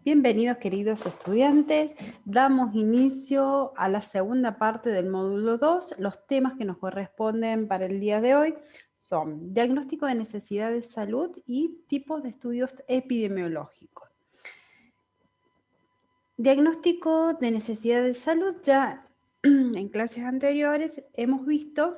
Bienvenidos queridos estudiantes, damos inicio a la segunda parte del módulo 2. Los temas que nos corresponden para el día de hoy son diagnóstico de necesidad de salud y tipos de estudios epidemiológicos. Diagnóstico de necesidad de salud, ya en clases anteriores hemos visto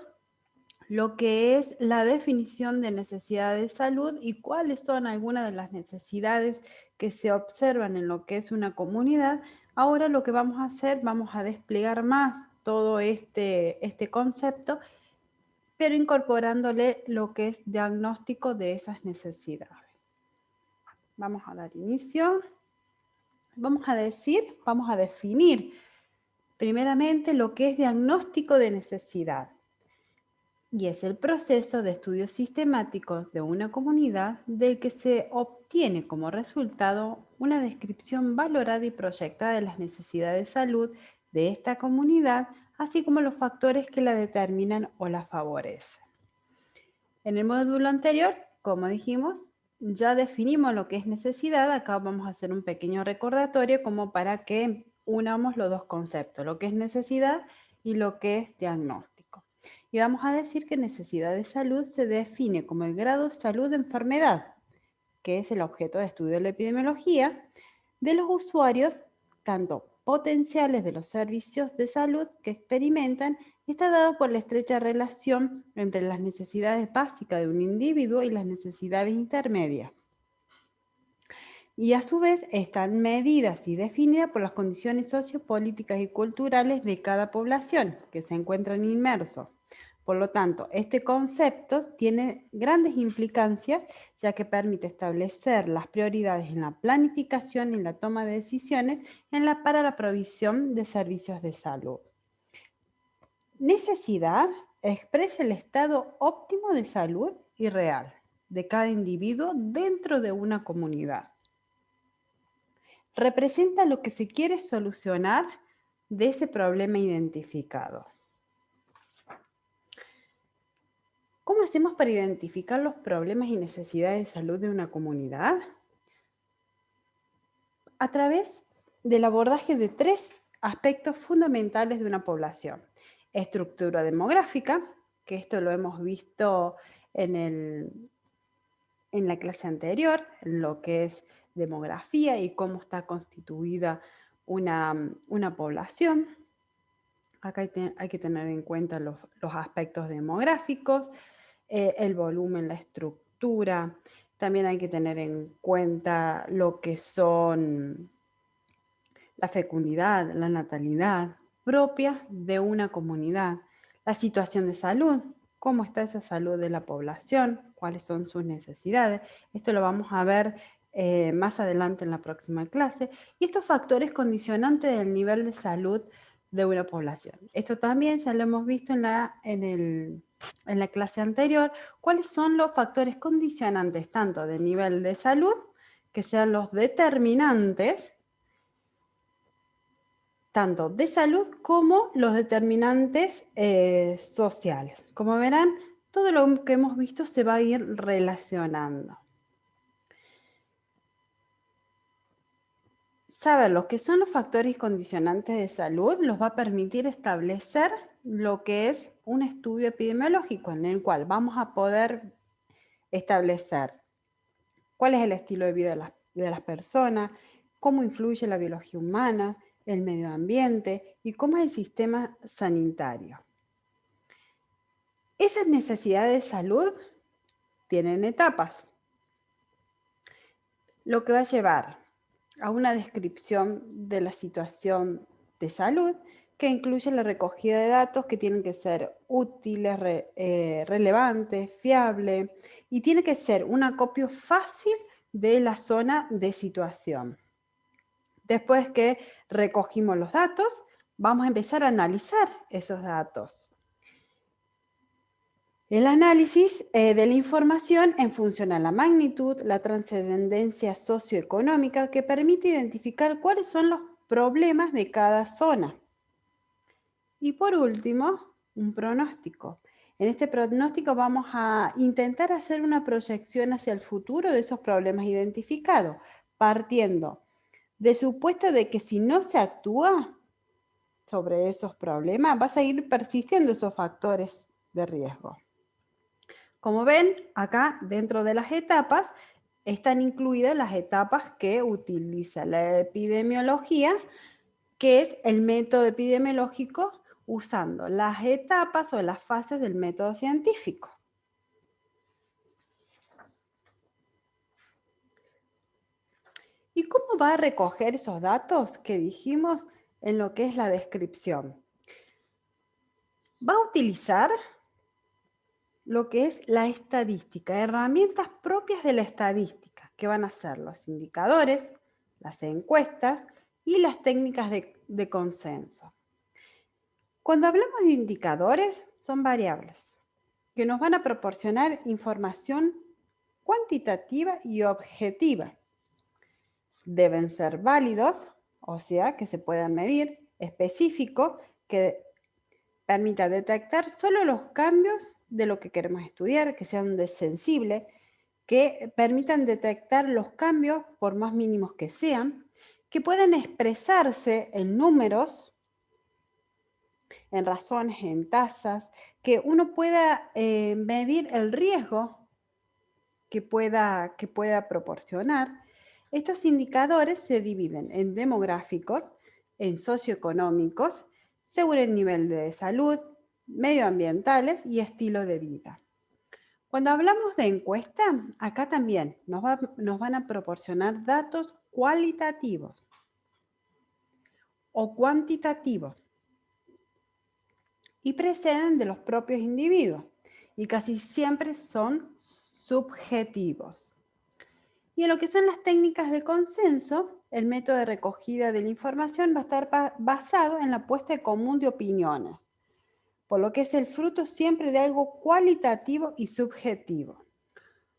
lo que es la definición de necesidad de salud y cuáles son algunas de las necesidades que se observan en lo que es una comunidad. Ahora lo que vamos a hacer, vamos a desplegar más todo este concepto, pero incorporándole lo que es diagnóstico de esas necesidades. Vamos a dar inicio. Vamos a definir primeramente lo que es diagnóstico de necesidad. Y es el proceso de estudios sistemáticos de una comunidad del que se obtiene como resultado una descripción valorada y proyectada de las necesidades de salud de esta comunidad, así como los factores que la determinan o la favorecen. En el módulo anterior, como dijimos, ya definimos lo que es necesidad. Acá vamos a hacer un pequeño recordatorio como para que unamos los dos conceptos, lo que es necesidad y lo que es diagnóstico. Y vamos a decir que necesidad de salud se define como el grado de salud de enfermedad, que es el objeto de estudio de la epidemiología, de los usuarios, tanto potenciales de los servicios de salud que experimentan, y está dado por la estrecha relación entre las necesidades básicas de un individuo y las necesidades intermedias. Y a su vez están medidas y definidas por las condiciones sociopolíticas y culturales de cada población que se encuentran inmersos. Por lo tanto, este concepto tiene grandes implicancias, ya que permite establecer las prioridades en la planificación y la toma de decisiones para la provisión de servicios de salud. Necesidad expresa el estado óptimo de salud y real de cada individuo dentro de una comunidad. Representa lo que se quiere solucionar de ese problema identificado. ¿Cómo hacemos para identificar los problemas y necesidades de salud de una comunidad? A través del abordaje de tres aspectos fundamentales de una población. Estructura demográfica, que esto lo hemos visto en la clase anterior, en lo que es demografía y cómo está constituida una población. Acá hay que tener en cuenta los aspectos demográficos, el volumen, la estructura. También hay que tener en cuenta lo que son la fecundidad, la natalidad propia de una comunidad, la situación de salud, cómo está esa salud de la población, cuáles son sus necesidades. Esto lo vamos a ver más adelante en la próxima clase. Y estos factores condicionantes del nivel de salud de una población. Esto también ya lo hemos visto en la clase anterior. ¿Cuáles son los factores condicionantes tanto del nivel de salud, que sean los determinantes tanto de salud como los determinantes sociales? Como verán, todo lo que hemos visto se va a ir relacionando. Saber lo que son los factores condicionantes de salud nos va a permitir establecer lo que es un estudio epidemiológico en el cual vamos a poder establecer cuál es el estilo de vida de las personas, cómo influye la biología humana, el medio ambiente y cómo es el sistema sanitario. Esas necesidades de salud tienen etapas, lo que va a llevar a una descripción de la situación de salud que incluye la recogida de datos que tienen que ser útiles, relevantes, fiables, y tiene que ser un acopio fácil de la zona de situación. Después que recogimos los datos, vamos a empezar a analizar esos datos. El análisis de la información en función a la magnitud, la trascendencia socioeconómica que permite identificar cuáles son los problemas de cada zona. Y por último, un pronóstico. En este pronóstico vamos a intentar hacer una proyección hacia el futuro de esos problemas identificados, partiendo de supuesto de que si no se actúa sobre esos problemas, va a seguir persistiendo esos factores de riesgo. Como ven, acá dentro de las etapas están incluidas las etapas que utiliza la epidemiología, que es el método epidemiológico usando las etapas o las fases del método científico. ¿Y cómo va a recoger esos datos que dijimos en lo que es la descripción? Va a utilizar lo que es la estadística, herramientas propias de la estadística, que van a ser los indicadores, las encuestas y las técnicas de consenso. Cuando hablamos de indicadores, son variables que nos van a proporcionar información cuantitativa y objetiva. Deben ser válidos, o sea, que se puedan medir, específicos, que permita detectar solo los cambios de lo que queremos estudiar, que sean sensibles, que permitan detectar los cambios, por más mínimos que sean, que puedan expresarse en números, en razones, en tasas, que uno pueda medir el riesgo que pueda proporcionar. Estos indicadores se dividen en demográficos, en socioeconómicos, según el nivel de salud, medioambientales y estilo de vida. Cuando hablamos de encuesta, acá también nos van a proporcionar datos cualitativos o cuantitativos y preceden de los propios individuos y casi siempre son subjetivos. Y en lo que son las técnicas de consenso, el método de recogida de la información va a estar basado en la puesta en común de opiniones, por lo que es el fruto siempre de algo cualitativo y subjetivo.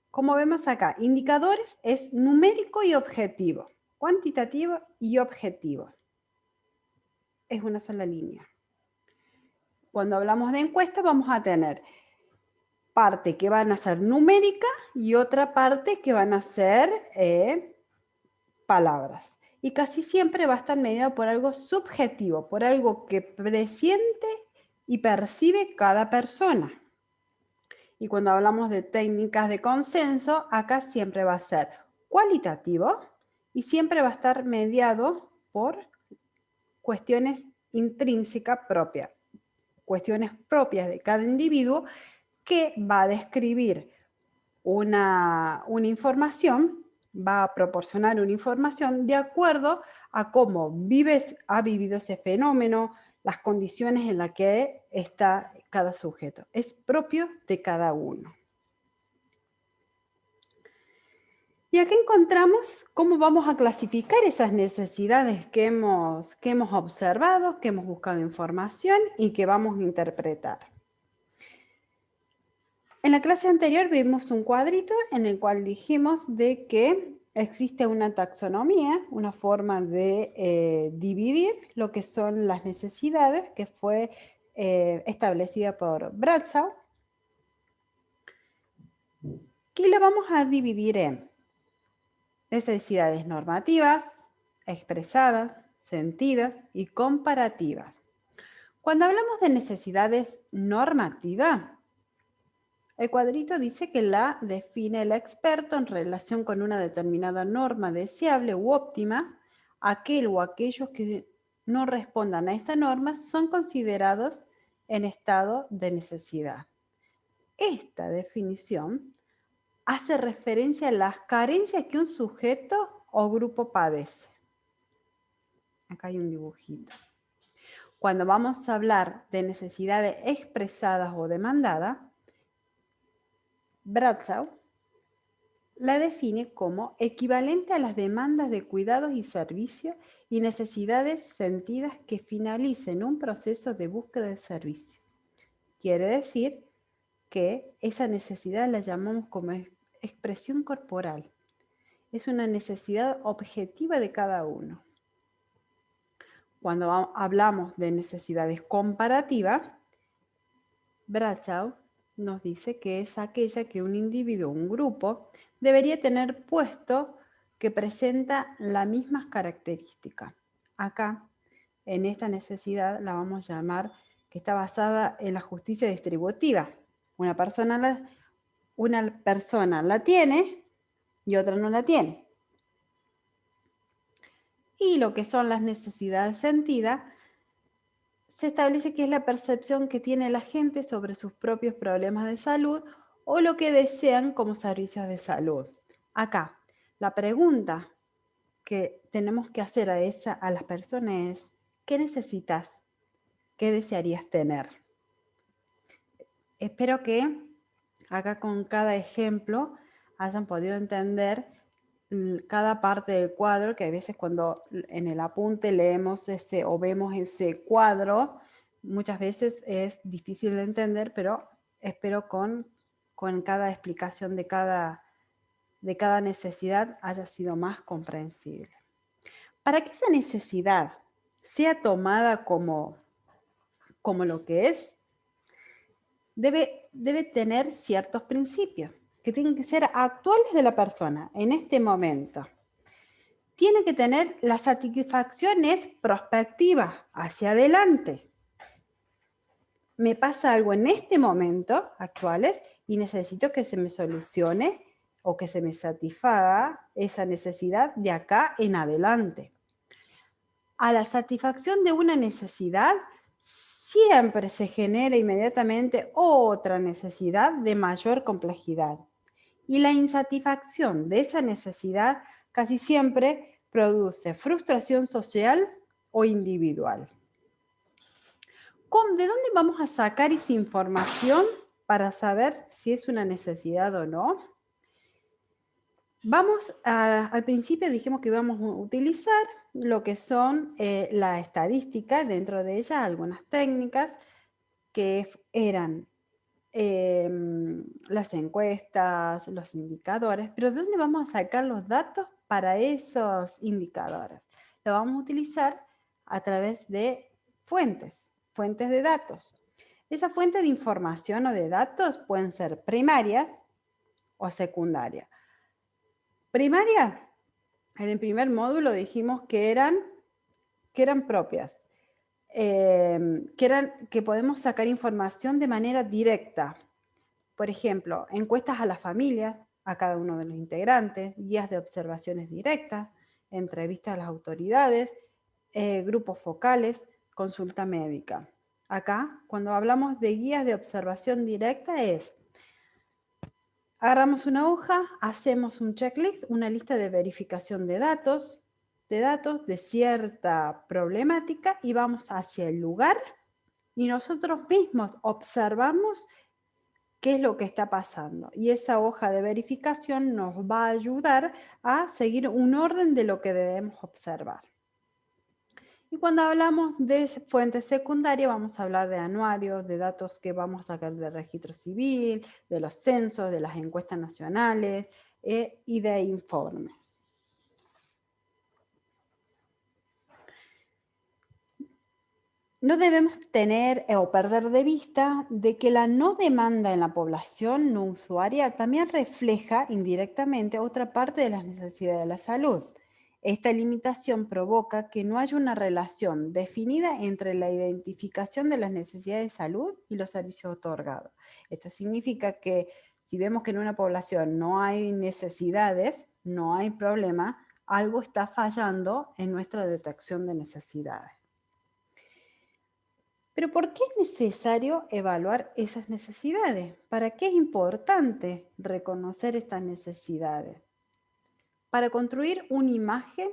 Como vemos acá, indicadores es numérico y objetivo, cuantitativo y objetivo. Es una sola línea. Cuando hablamos de encuestas vamos a tener parte que van a ser numérica y otra parte que van a ser palabras. Y casi siempre va a estar medido por algo subjetivo, por algo que presiente y percibe cada persona. Y cuando hablamos de técnicas de consenso, acá siempre va a ser cualitativo y siempre va a estar mediado por cuestiones intrínsecas propias, cuestiones propias de cada individuo que va a describir una información, va a proporcionar una información de acuerdo a cómo ha vivido ese fenómeno, las condiciones en las que está cada sujeto. Es propio de cada uno. Y aquí encontramos cómo vamos a clasificar esas necesidades que hemos observado, que hemos buscado información y que vamos a interpretar. En la clase anterior vimos un cuadrito en el cual dijimos de que existe una taxonomía, una forma de dividir lo que son las necesidades que fue establecida por Bradshaw, que la vamos a dividir en necesidades normativas, expresadas, sentidas y comparativas. Cuando hablamos de necesidades normativas, el cuadrito dice que la define el experto en relación con una determinada norma deseable u óptima. Aquel o aquellos que no respondan a esa norma son considerados en estado de necesidad. Esta definición hace referencia a las carencias que un sujeto o grupo padece. Acá hay un dibujito. Cuando vamos a hablar de necesidades expresadas o demandadas, Bradshaw la define como equivalente a las demandas de cuidados y servicios y necesidades sentidas que finalicen un proceso de búsqueda de servicio. Quiere decir que esa necesidad la llamamos como expresión corporal. Es una necesidad objetiva de cada uno. Cuando hablamos de necesidades comparativas, Bradshaw nos dice que es aquella que un individuo o un grupo debería tener puesto que presenta las mismas características. Acá, en esta necesidad, la vamos a llamar que está basada en la justicia distributiva. Una persona la tiene y otra no la tiene. Y lo que son las necesidades sentidas, se establece que es la percepción que tiene la gente sobre sus propios problemas de salud o lo que desean como servicios de salud. Acá, la pregunta que tenemos que hacer a las personas es, ¿qué necesitas? ¿Qué desearías tener? Espero que acá con cada ejemplo hayan podido entender cada parte del cuadro, que a veces cuando en el apunte leemos o vemos ese cuadro, muchas veces es difícil de entender, pero espero con cada explicación de cada necesidad haya sido más comprensible. Para que esa necesidad sea tomada como lo que es, debe tener ciertos principios que tienen que ser actuales de la persona en este momento. Tiene que tener la satisfacción es prospectiva, hacia adelante. Me pasa algo en este momento, actuales, y necesito que se me solucione o que se me satisfaga esa necesidad de acá en adelante. A la satisfacción de una necesidad siempre se genera inmediatamente otra necesidad de mayor complejidad. Y la insatisfacción de esa necesidad casi siempre produce frustración social o individual. ¿De dónde vamos a sacar esa información para saber si es una necesidad o no? Al principio dijimos que íbamos a utilizar lo que son la estadística, dentro de ella algunas técnicas que eran las encuestas, los indicadores, pero ¿de dónde vamos a sacar los datos para esos indicadores? Lo vamos a utilizar a través de fuentes de datos. Esas fuentes de información o de datos pueden ser primarias o secundarias. Primaria, en el primer módulo dijimos que eran propias, que podemos sacar información de manera directa. Por ejemplo, encuestas a las familias, a cada uno de los integrantes, guías de observaciones directas, entrevistas a las autoridades, grupos focales, consulta médica. Acá, cuando hablamos de guías de observación directa es, agarramos una hoja, hacemos un checklist, una lista de verificación de datos de cierta problemática y vamos hacia el lugar y nosotros mismos observamos qué es lo que está pasando. Y esa hoja de verificación nos va a ayudar a seguir un orden de lo que debemos observar. Y cuando hablamos de fuentes secundarias, vamos a hablar de anuarios, de datos que vamos a sacar del registro civil, de los censos, de las encuestas nacionales y de informes. No debemos tener o perder de vista de que la no demanda en la población no usuaria también refleja indirectamente otra parte de las necesidades de la salud. Esta limitación provoca que no haya una relación definida entre la identificación de las necesidades de salud y los servicios otorgados. Esto significa que si vemos que en una población no hay necesidades, no hay problema, algo está fallando en nuestra detección de necesidades. Pero ¿por qué es necesario evaluar esas necesidades? ¿Para qué es importante reconocer estas necesidades? Para construir una imagen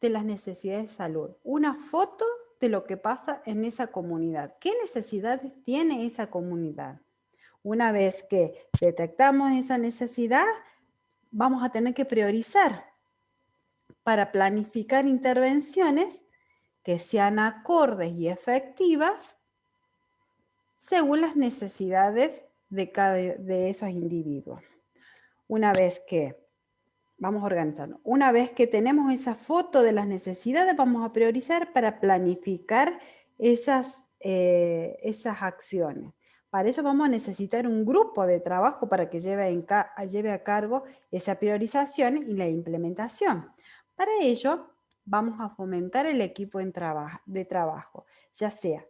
de las necesidades de salud, una foto de lo que pasa en esa comunidad. ¿Qué necesidades tiene esa comunidad? Una vez que detectamos esa necesidad, vamos a tener que priorizar para planificar intervenciones que sean acordes y efectivas según las necesidades de esos individuos. Una vez que vamos a organizarnos, una vez que tenemos esa foto de las necesidades, vamos a priorizar para planificar esas acciones. Para eso vamos a necesitar un grupo de trabajo para que lleve a cargo esa priorización y la implementación. Para ello, vamos a fomentar el equipo de trabajo, ya sea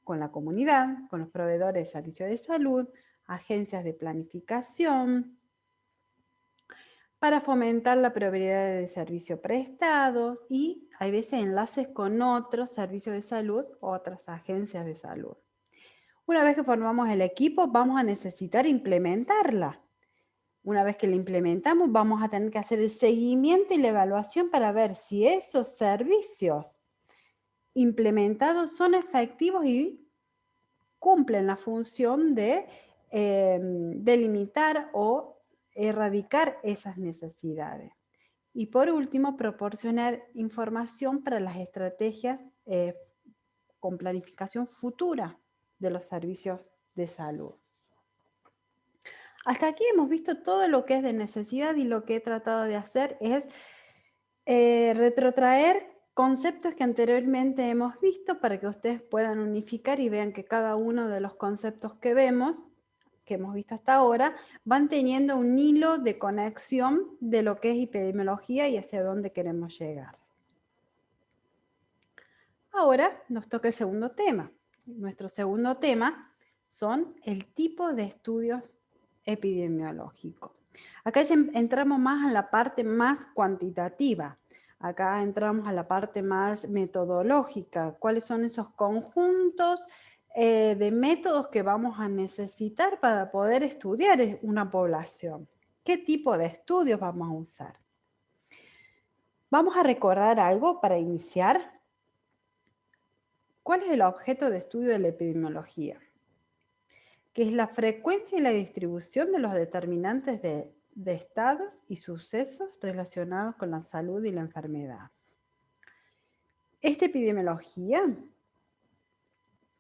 con la comunidad, con los proveedores de servicios de salud, agencias de planificación, para fomentar la prioridad de servicios prestados y hay veces enlaces con otros servicios de salud, otras agencias de salud. Una vez que formamos el equipo, vamos a necesitar implementarla. Una vez que la implementamos, vamos a tener que hacer el seguimiento y la evaluación para ver si esos servicios implementados son efectivos y cumplen la función de delimitar o erradicar esas necesidades. Y por último, proporcionar información para las estrategias con planificación futura de los servicios de salud. Hasta aquí hemos visto todo lo que es de necesidad y lo que he tratado de hacer es retrotraer conceptos que anteriormente hemos visto para que ustedes puedan unificar y vean que cada uno de los conceptos que hemos visto hasta ahora, van teniendo un hilo de conexión de lo que es epidemiología y hacia dónde queremos llegar. Ahora nos toca el segundo tema. Nuestro segundo tema son el tipo de estudios epidemiológicos. Acá ya entramos más a la parte más cuantitativa. Acá entramos a la parte más metodológica. ¿Cuáles son esos conjuntos de métodos que vamos a necesitar para poder estudiar una población? ¿Qué tipo de estudios vamos a usar? Vamos a recordar algo para iniciar. ¿Cuál es el objeto de estudio de la epidemiología? Que es la frecuencia y la distribución de los determinantes de estados y sucesos relacionados con la salud y la enfermedad. Esta epidemiología,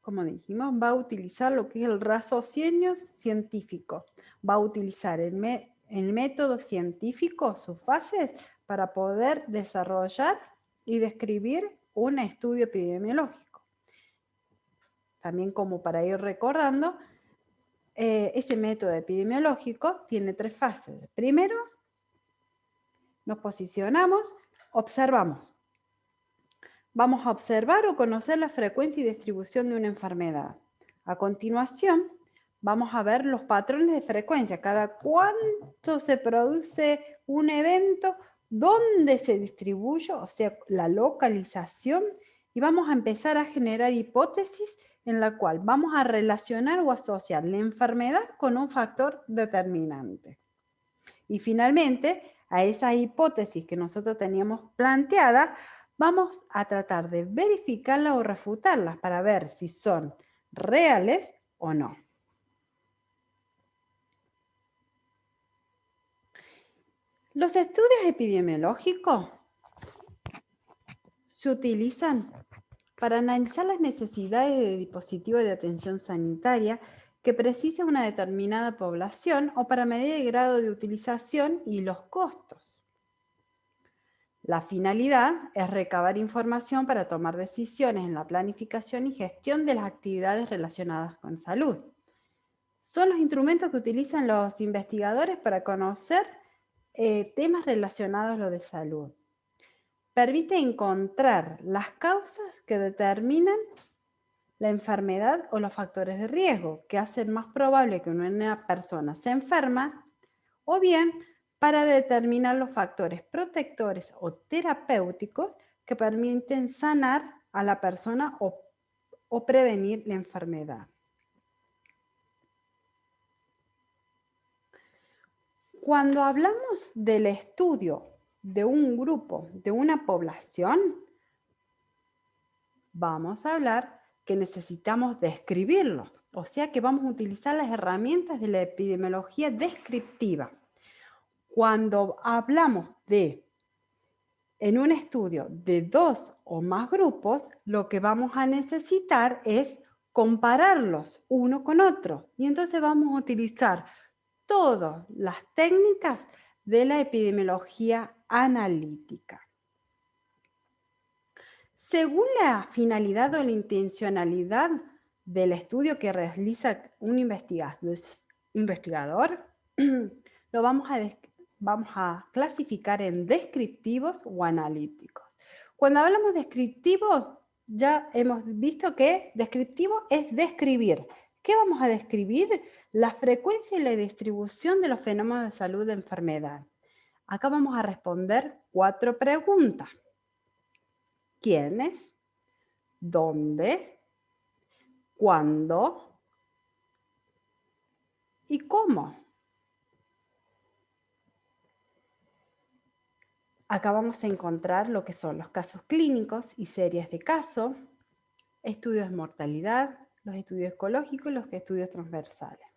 como dijimos, va a utilizar lo que es el raciocinio científico. Va a utilizar el método científico, sus fases, para poder desarrollar y describir un estudio epidemiológico. También como para ir recordando, ese método epidemiológico tiene 3 fases. Primero, nos posicionamos, observamos. Vamos a observar o conocer la frecuencia y distribución de una enfermedad. A continuación, vamos a ver los patrones de frecuencia, cada cuánto se produce un evento, dónde se distribuye, o sea, la localización, y vamos a empezar a generar hipótesis en la cual vamos a relacionar o asociar la enfermedad con un factor determinante. Y finalmente, a esas hipótesis que nosotros teníamos planteadas, vamos a tratar de verificarlas o refutarlas para ver si son reales o no. Los estudios epidemiológicos se utilizan para analizar las necesidades de dispositivos de atención sanitaria que precisa una determinada población o para medir el grado de utilización y los costos. La finalidad es recabar información para tomar decisiones en la planificación y gestión de las actividades relacionadas con salud. Son los instrumentos que utilizan los investigadores para conocer temas relacionados a lo de salud. Permite encontrar las causas que determinan la enfermedad o los factores de riesgo que hacen más probable que una persona se enferma, o bien para determinar los factores protectores o terapéuticos que permiten sanar a la persona o prevenir la enfermedad. Cuando hablamos del estudio de un grupo, de una población, vamos a hablar que necesitamos describirlo, o sea que vamos a utilizar las herramientas de la epidemiología descriptiva. Cuando hablamos en un estudio de 2 o más grupos, lo que vamos a necesitar es compararlos uno con otro. Y entonces vamos a utilizar todas las técnicas de la epidemiología analítica. Según la finalidad o la intencionalidad del estudio que realiza un investigador, lo vamos a clasificar en descriptivos o analíticos. Cuando hablamos de descriptivos, ya hemos visto que descriptivo es describir. ¿Qué vamos a describir? La frecuencia y la distribución de los fenómenos de salud de enfermedad. Acá vamos a responder 4 preguntas. ¿Quiénes? ¿Dónde? ¿Cuándo? ¿Y cómo? Acá vamos a encontrar lo que son los casos clínicos y series de caso, estudios de mortalidad, los estudios ecológicos y los estudios transversales.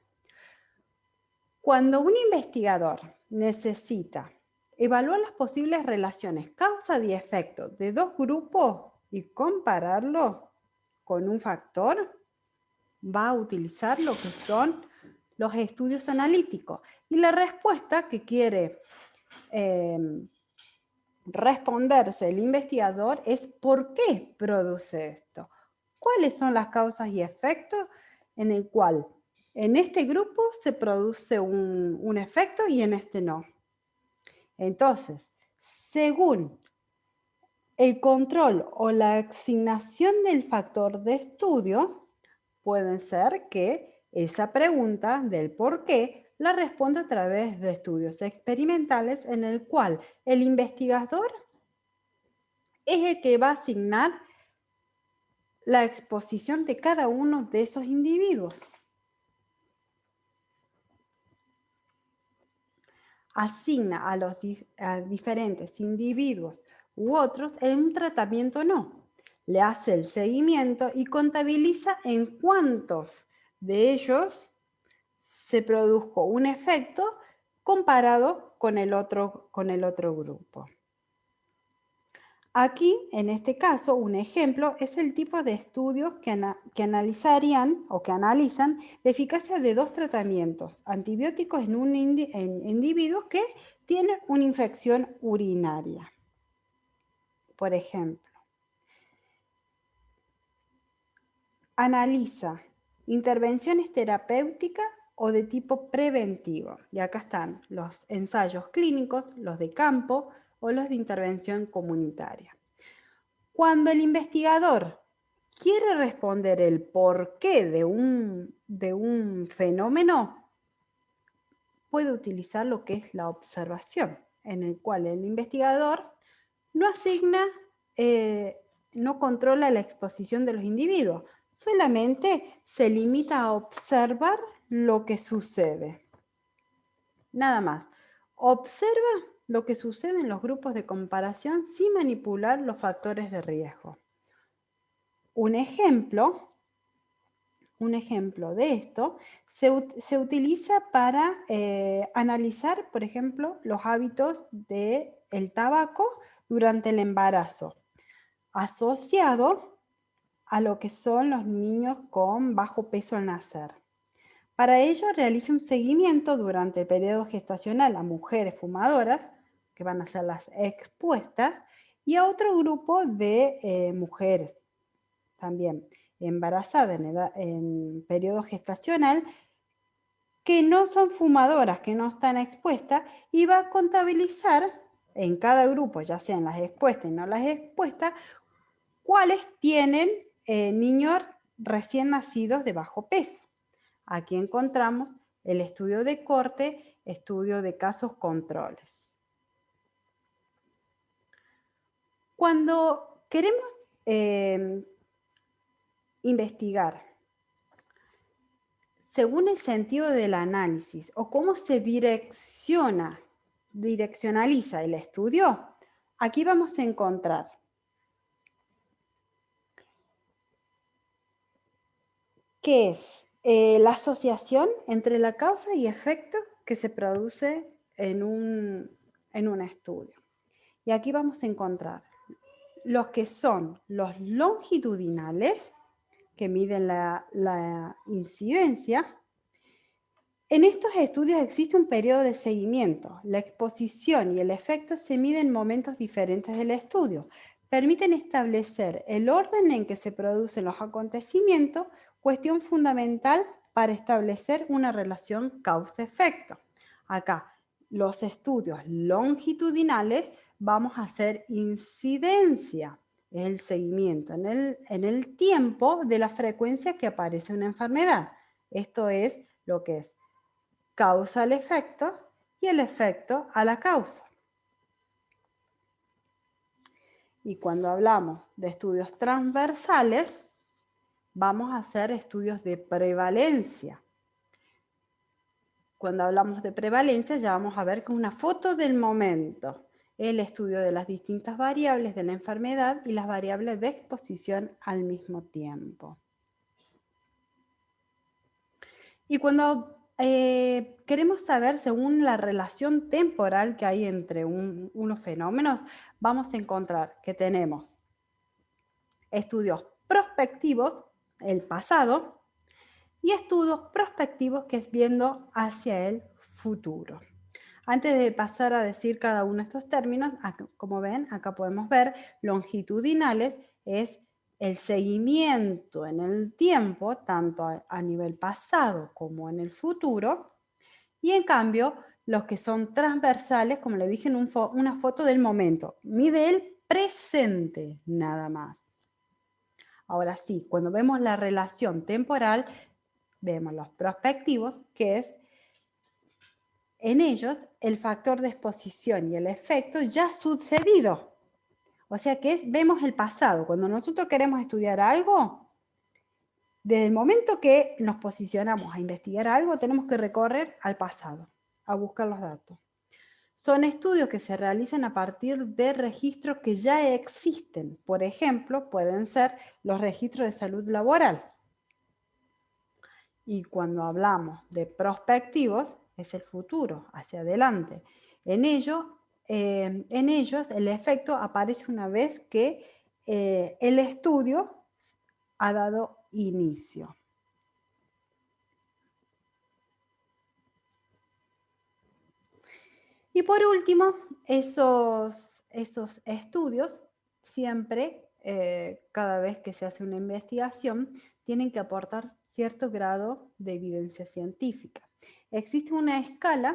Cuando un investigador necesita evaluar las posibles relaciones causa y efecto de 2 grupos y compararlo con un factor, va a utilizar lo que son los estudios analíticos. Y la respuesta que quiere responderse el investigador es ¿por qué produce esto? ¿Cuáles son las causas y efectos en el cual en este grupo se produce un efecto y en este no? Entonces, según el control o la asignación del factor de estudio, puede ser que esa pregunta del por qué la responda a través de estudios experimentales en el cual el investigador es el que va a asignar la exposición de cada uno de esos individuos. Asigna a los diferentes individuos u otros en un tratamiento no. Le hace el seguimiento y contabiliza en cuántos de ellos se produjo un efecto comparado con el otro grupo. Aquí, en este caso, un ejemplo es el tipo de estudios que analizarían o que analizan la eficacia de 2 tratamientos antibióticos en individuos que tienen una infección urinaria. Por ejemplo, analiza intervenciones terapéuticas o de tipo preventivo. Y acá están los ensayos clínicos, los de campo o los de intervención comunitaria. Cuando el investigador quiere responder el porqué de un fenómeno, puede utilizar lo que es la observación, en el cual el investigador no asigna, no controla la exposición de los individuos, solamente se limita a observar lo que sucede. Nada más. Observa lo que sucede en los grupos de comparación sin manipular los factores de riesgo. Un ejemplo de esto se utiliza para analizar, por ejemplo, los hábitos del tabaco durante el embarazo, asociado a lo que son los niños con bajo peso al nacer. Para ello realiza un seguimiento durante el periodo gestacional a mujeres fumadoras, que van a ser las expuestas, y a otro grupo de mujeres también embarazadas en periodo gestacional, que no son fumadoras, que no están expuestas, y va a contabilizar en cada grupo, ya sean las expuestas y no las expuestas, cuáles tienen niños recién nacidos de bajo peso. Aquí encontramos el estudio de corte, estudio de casos controles. Cuando queremos investigar según el sentido del análisis o cómo se direccionaliza el estudio, aquí vamos a encontrar que es la asociación entre la causa y efecto que se produce en un estudio. Y aquí vamos a encontrar los que son los longitudinales, que miden la incidencia. En estos estudios existe un periodo de seguimiento. La exposición y el efecto se miden en momentos diferentes del estudio. Permiten establecer el orden en que se producen los acontecimientos Cuestión fundamental para establecer una relación causa-efecto. Acá, los estudios longitudinales vamos a hacer incidencia, es el seguimiento en el tiempo de la frecuencia que aparece una enfermedad. Esto es lo que es causa al efecto y el efecto a la causa. Y cuando hablamos de estudios transversales, vamos a hacer estudios de prevalencia. Cuando hablamos de prevalencia, ya vamos a ver con una foto del momento, el estudio de las distintas variables de la enfermedad y las variables de exposición al mismo tiempo. Y cuando queremos saber, según la relación temporal que hay entre unos fenómenos, vamos a encontrar que tenemos estudios prospectivos, el pasado, y estudios prospectivos, que es viendo hacia el futuro. Antes de pasar a decir cada uno de estos términos, como ven, acá podemos ver longitudinales, es el seguimiento en el tiempo, tanto a nivel pasado como en el futuro, y en cambio, los que son transversales, como le dije, en una foto del momento, mide el presente nada más. Ahora sí, cuando vemos la relación temporal, vemos los prospectivos, que es en ellos el factor de exposición y el efecto ya sucedido. O sea que vemos el pasado. Cuando nosotros queremos estudiar algo, desde el momento que nos posicionamos a investigar algo, tenemos que recorrer al pasado, a buscar los datos. Son estudios que se realizan a partir de registros que ya existen. Por ejemplo, pueden ser los registros de salud laboral. Y cuando hablamos de prospectivos, es el futuro, hacia adelante. En ellos el efecto aparece una vez que el estudio ha dado inicio. Y por último, esos estudios siempre, cada vez que se hace una investigación, tienen que aportar cierto grado de evidencia científica. Existe una escala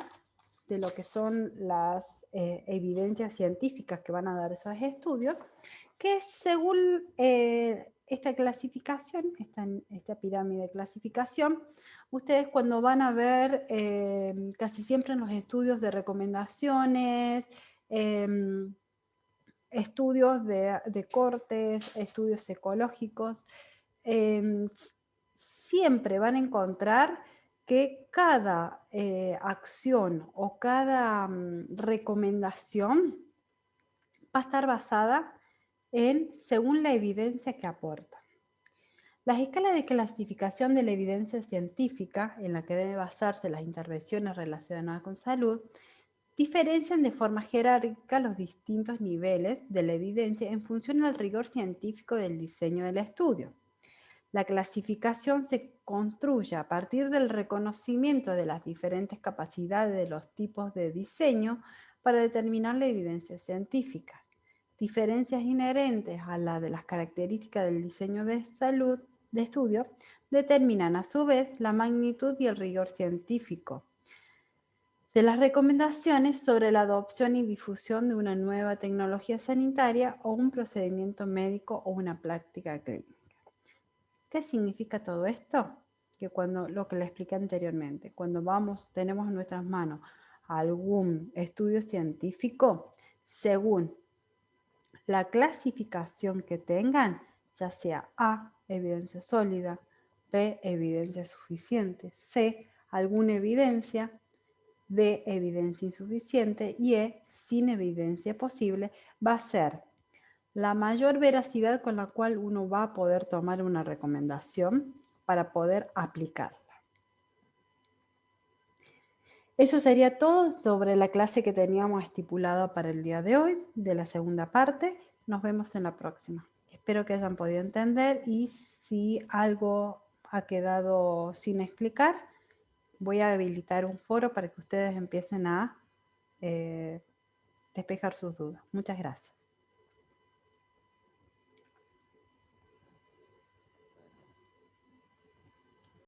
de lo que son las evidencias científicas que van a dar esos estudios, que según esta clasificación, esta pirámide de clasificación, ustedes cuando van a ver casi siempre en los estudios de recomendaciones, estudios de cortes, estudios ecológicos, siempre van a encontrar que cada acción o cada recomendación va a estar basada según la evidencia que aporta. Las escalas de clasificación de la evidencia científica, en la que deben basarse las intervenciones relacionadas con salud, diferencian de forma jerárquica los distintos niveles de la evidencia en función del rigor científico del diseño del estudio. La clasificación se construye a partir del reconocimiento de las diferentes capacidades de los tipos de diseño para determinar la evidencia científica. Diferencias inherentes a la de las características del diseño de salud de estudio determinan a su vez la magnitud y el rigor científico de las recomendaciones sobre la adopción y difusión de una nueva tecnología sanitaria o un procedimiento médico o una práctica clínica. ¿Qué significa todo esto? Que lo que le expliqué anteriormente, cuando tenemos en nuestras manos algún estudio científico, según la clasificación que tengan, ya sea A, evidencia sólida, B, evidencia suficiente, C, alguna evidencia, D, evidencia insuficiente y E, sin evidencia posible, va a ser la mayor veracidad con la cual uno va a poder tomar una recomendación para poder aplicarla. Eso sería todo sobre la clase que teníamos estipulada para el día de hoy, de la segunda parte. Nos vemos en la próxima. Espero que hayan podido entender y si algo ha quedado sin explicar, voy a habilitar un foro para que ustedes empiecen a despejar sus dudas. Muchas gracias.